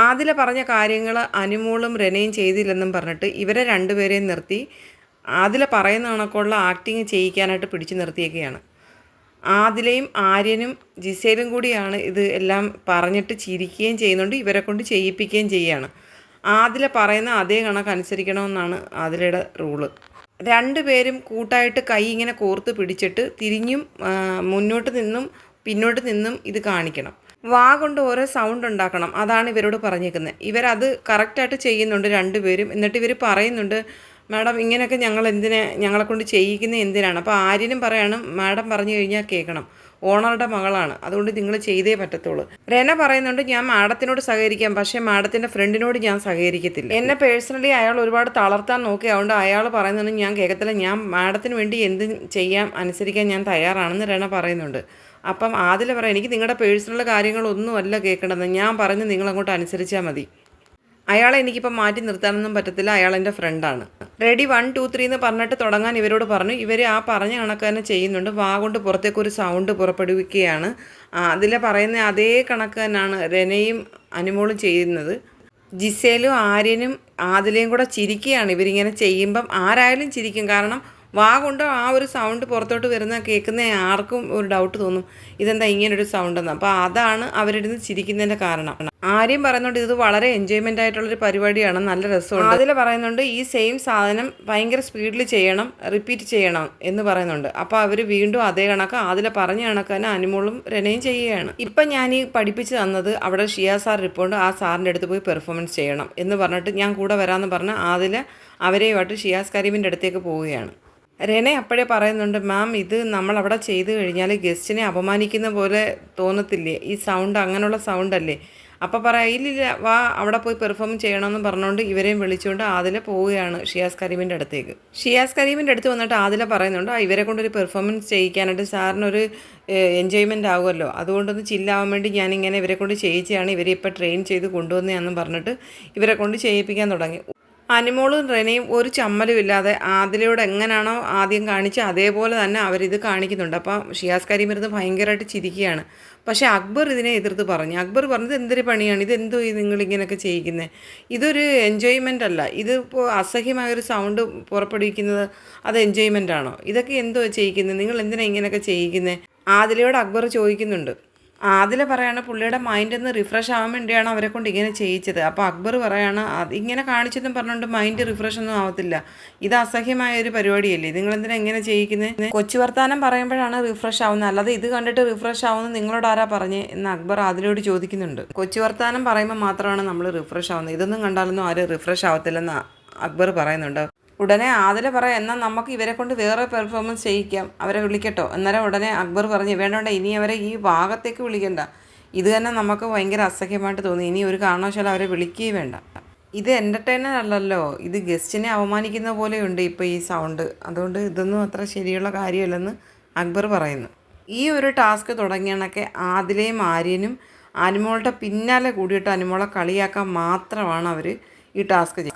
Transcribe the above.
ആദില പറഞ്ഞ കാര്യങ്ങൾ അനുമോളും റെനയും ചെയ്തില്ലെന്നും പറഞ്ഞിട്ട് ഇവരെ രണ്ടുപേരെയും നിർത്തി ആദില പറയുന്ന കണക്കുള്ള ആക്ടിങ് ചെയ്യിക്കാനായിട്ട് പിടിച്ചു നിർത്തിയൊക്കെയാണ്. ആദിലയും ആര്യനും ജിസേലും കൂടിയാണ് ഇത് എല്ലാം പറഞ്ഞിട്ട് ചിരിക്കുകയും ചെയ്യുന്നുണ്ട്, ഇവരെ കൊണ്ട് ചെയ്യിപ്പിക്കുകയും ചെയ്യുകയാണ്. ആദില പറയുന്ന അതേ കണക്കനുസരിക്കണമെന്നാണ് ആദിലയുടെ റൂള്. രണ്ടുപേരും കൂട്ടായിട്ട് കൈ ഇങ്ങനെ കോർത്ത് പിടിച്ചിട്ട് തിരിഞ്ഞും മുന്നോട്ട് നിന്നും പിന്നോട്ട് നിന്നും ഇത് കാണിക്കണം. വാ കൊണ്ട് ഓരോ സൗണ്ട് ഉണ്ടാക്കണം. അതാണ് ഇവരോട് പറഞ്ഞേക്കുന്നത്. ഇവരത് കറക്റ്റായിട്ട് ചെയ്യുന്നുണ്ട് രണ്ടുപേരും. എന്നിട്ട് ഇവർ പറയുന്നുണ്ട്, മാഡം ഇങ്ങനെയൊക്കെ ഞങ്ങളെ കൊണ്ട് ചെയ്യിക്കുന്നത് എന്തിനാണ്? അപ്പോൾ ആര്യനും പറയണം, മാഡം പറഞ്ഞു കഴിഞ്ഞാൽ കേൾക്കണം, ഓണറുടെ മകളാണ്, അതുകൊണ്ട് നിങ്ങൾ ചെയ്തേ പറ്റത്തുള്ളൂ. റെന പറയുന്നുണ്ട്, ഞാൻ മാഡത്തിനോട് സഹകരിക്കാം, പക്ഷേ മാഡത്തിൻ്റെ ഫ്രണ്ടിനോട് ഞാൻ സഹകരിക്കത്തില്ല. എന്നെ പേഴ്സണലി അയാൾ ഒരുപാട് തളർത്താൻ നോക്കി, അതുകൊണ്ട് അയാൾ പറയുന്നതൊന്നും ഞാൻ കേൾക്കത്തില്ല, ഞാൻ മാഡത്തിന് വേണ്ടി എന്തും ചെയ്യാൻ അനുസരിക്കാൻ ഞാൻ തയ്യാറാണെന്ന് റെന പറയുന്നുണ്ട്. അപ്പം ആദില പറയാം, എനിക്ക് നിങ്ങളുടെ പേഴ്സണൽ കാര്യങ്ങളൊന്നുമല്ല കേൾക്കേണ്ടത്, ഞാൻ പറഞ്ഞ് നിങ്ങളങ്ങോട്ട് അനുസരിച്ചാൽ മതി. അയാളെ എനിക്കിപ്പോൾ മാറ്റി നിർത്താനൊന്നും പറ്റത്തില്ല, അയാൾ എൻ്റെ ഫ്രണ്ടാണ്. റെഡി 1 2 3 എന്ന് പറഞ്ഞിട്ട് തുടങ്ങാൻ ഇവരോട് പറഞ്ഞു. ഇവർ ആ പറഞ്ഞ കണക്ക് തന്നെ ചെയ്യുന്നുണ്ട്. വാ കൊണ്ട് പുറത്തേക്കൊരു സൗണ്ട് പുറപ്പെടുവിക്കുകയാണ്. അതിൽ പറയുന്ന അതേ കണക്ക് തന്നെയാണ് റെനയും അനുമോളും ചെയ്യുന്നത്. ജിസേലും ആര്യനും ആദിലയും കൂടെ ചിരിക്കുകയാണ്. ഇവരിങ്ങനെ ചെയ്യുമ്പം ആരായാലും ചിരിക്കും. കാരണം വാ കൊണ്ട് ആ ഒരു സൗണ്ട് പുറത്തോട്ട് വരുന്ന കേൾക്കുന്ന ആർക്കും ഒരു ഡൗട്ട് തോന്നും, ഇതെന്താ ഇങ്ങനൊരു സൗണ്ടെന്ന്. അപ്പോൾ അതാണ് അവരിരുന്ന് ചിരിക്കുന്നതിൻ്റെ കാരണം. ആര്യം പറയുന്നുണ്ട്, ഇത് വളരെ എൻജോയ്മെൻ്റ് ആയിട്ടുള്ളൊരു പരിപാടിയാണ്, നല്ല രസമുണ്ട്. അതിൽ പറയുന്നുണ്ട്, ഈ സെയിം സാധനം ഭയങ്കര സ്പീഡിൽ ചെയ്യണം, റിപ്പീറ്റ് ചെയ്യണം എന്ന് പറയുന്നുണ്ട്. അപ്പോൾ അവർ വീണ്ടും അതേ കണക്ക് അതിൽ പറഞ്ഞ കണക്ക് തന്നെ അനുമോളും റെനയും ചെയ്യുകയാണ്. ഇപ്പം ഞാൻ ഈ പഠിപ്പിച്ച് തന്നത് അവിടെ ഷിയ സാർ ഇരിപ്പുണ്ട്, ആ സാറിൻ്റെ അടുത്ത് പോയി പെർഫോമൻസ് ചെയ്യണം എന്ന് പറഞ്ഞിട്ട് ഞാൻ കൂടെ വരാമെന്ന് പറഞ്ഞ് അതിൽ അവരെയുമായിട്ട് ഷിയാസ് കരീമിൻ്റെ അടുത്തേക്ക് പോവുകയാണ്. റെനെ അപ്പോഴേ പറയുന്നുണ്ട്, മാം ഇത് നമ്മളവിടെ ചെയ്ത് കഴിഞ്ഞാൽ ഗസ്റ്റിനെ അപമാനിക്കുന്ന പോലെ തോന്നത്തില്ലേ, ഈ സൗണ്ട് അങ്ങനെയുള്ള സൗണ്ടല്ലേ? അപ്പോൾ പറയാം, ഇല്ലില്ല, വാ അവിടെ പോയി പെർഫോം ചെയ്യണമെന്ന് പറഞ്ഞുകൊണ്ട് ഇവരെയും വിളിച്ചുകൊണ്ട് ആദില പോവുകയാണ് ഷിയാസ് കരീമിൻ്റെ അടുത്തേക്ക്. ഷിയാസ് കരീമിൻ്റെ അടുത്ത് വന്നിട്ട് ആദില പറയുന്നുണ്ട്, ഇവരെ കൊണ്ടൊരു പെർഫോമൻസ് ചെയ്യിക്കാനായിട്ട് സാറിനൊരു എൻജോയ്മെൻ്റ് ആകുമല്ലോ, അതുകൊണ്ടൊന്ന് ചില്ലാവാൻ വേണ്ടി ഞാനിങ്ങനെ ഇവരെ കൊണ്ട് ചെയ്യിച്ചാണ്, ഇവരെ ഇപ്പോൾ ട്രെയിൻ ചെയ്ത് കൊണ്ടുവന്നതാണെന്നും പറഞ്ഞിട്ട് ഇവരെ കൊണ്ട് ചെയ്യിപ്പിക്കാൻ തുടങ്ങി. അനുമോളും റെനയും ഒരു ചമ്മലും ഇല്ലാതെ ആദിലയോട് എങ്ങനെയാണോ ആദ്യം കാണിച്ച് അതേപോലെ തന്നെ അവരിത് കാണിക്കുന്നുണ്ട്. അപ്പം ഷിയാസ് കരീം ഇരുന്ന് ഭയങ്കരമായിട്ട് ചിരിക്കുകയാണ്. പക്ഷേ അക്ബർ ഇതിനെ എതിർത്ത് പറഞ്ഞു. അക്ബർ പറഞ്ഞത് എന്തൊരു പണിയാണ്, ഇതെന്തോ നിങ്ങളിങ്ങനെയൊക്കെ ചെയ്യിക്കുന്നത്, ഇതൊരു എൻജോയ്മെൻ്റ് അല്ല, ഇതിപ്പോൾ അസഹ്യമായൊരു സൗണ്ട് പുറപ്പെടുവിക്കുന്നത് അത് എൻജോയ്മെൻ്റ് ആണോ? ഇതൊക്കെ എന്തോ ചെയ്യിക്കുന്നത്, നിങ്ങൾ എന്തിനാണ് ഇങ്ങനെയൊക്കെ ചെയ്യിക്കുന്നത്? ആദിലയോട് അക്ബർ ചോദിക്കുന്നുണ്ട്. ആദില പറയാണ്, പുള്ളിയുടെ മൈൻഡൊന്ന് റിഫ്രഷ് ആവാൻ വേണ്ടിയാണ് അവരെ കൊണ്ട് ഇങ്ങനെ ചെയ്യിച്ചത്. അപ്പോൾ അക്ബർ പറയാണ്, ഇങ്ങനെ കാണിച്ചെന്നും പറഞ്ഞുകൊണ്ട് മൈൻഡ് റിഫ്രഷ് ഒന്നും ആവത്തില്ല, ഇത് അസഹ്യമായ ഒരു പരിപാടിയല്ലേ, നിങ്ങളെന്തിനാ എങ്ങനെ ചെയ്യിക്കുന്നത്? കൊച്ചു വർത്താനം പറയുമ്പോഴാണ് റിഫ്രഷ് ആവുന്നത്, അല്ലാതെ ഇത് കണ്ടിട്ട് റിഫ്രഷ് ആവുന്നത് നിങ്ങളോട് ആരാ പറഞ്ഞേ എന്ന് അക്ബർ ആദിലയോട് ചോദിക്കുന്നുണ്ട്. കൊച്ചു വർത്താനം പറയുമ്പോൾ മാത്രമാണ് നമ്മൾ റിഫ്രഷ് ആവുന്നത്, ഇതൊന്നും കണ്ടാലൊന്നും ആരും റിഫ്രഷ് ആവത്തില്ലെന്ന് അക്ബർ പറയുന്നുണ്ട്. ഉടനെ ആദില പറയാം, എന്നാൽ നമുക്ക് ഇവരെ കൊണ്ട് വേറെ പെർഫോമൻസ് ചെയ്യിക്കാം, അവരെ വിളിക്കട്ടോ. അന്നേരം ഉടനെ അക്ബർ പറഞ്ഞു, വേണ്ട, ഇനി അവരെ ഈ ഭാഗത്തേക്ക് വിളിക്കണ്ട, ഇത് തന്നെ നമുക്ക് ഭയങ്കര അസഹ്യമായിട്ട് തോന്നി, ഇനി ഒരു കാരണവശാലും അവരെ വിളിക്കുകയും വേണ്ട, ഇത് എൻ്റർടൈനർ അല്ലല്ലോ, ഇത് ഗസ്റ്റിനെ അവമാനിക്കുന്ന പോലെയുണ്ട് ഇപ്പോൾ ഈ സൗണ്ട്, അതുകൊണ്ട് ഇതൊന്നും അത്ര ശരിയുള്ള കാര്യമല്ലെന്ന് അക്ബർ പറയുന്നു. ഈ ഒരു ടാസ്ക് തുടങ്ങിയണക്കെ ആദിലയും ആര്യനും അനുമോളുടെ പിന്നാലെ കൂടിയിട്ട് അനുമോളെ കളിയാക്കാൻ മാത്രമാണ് അവർ ഈ ടാസ്ക് ചെയ്യുന്നത്.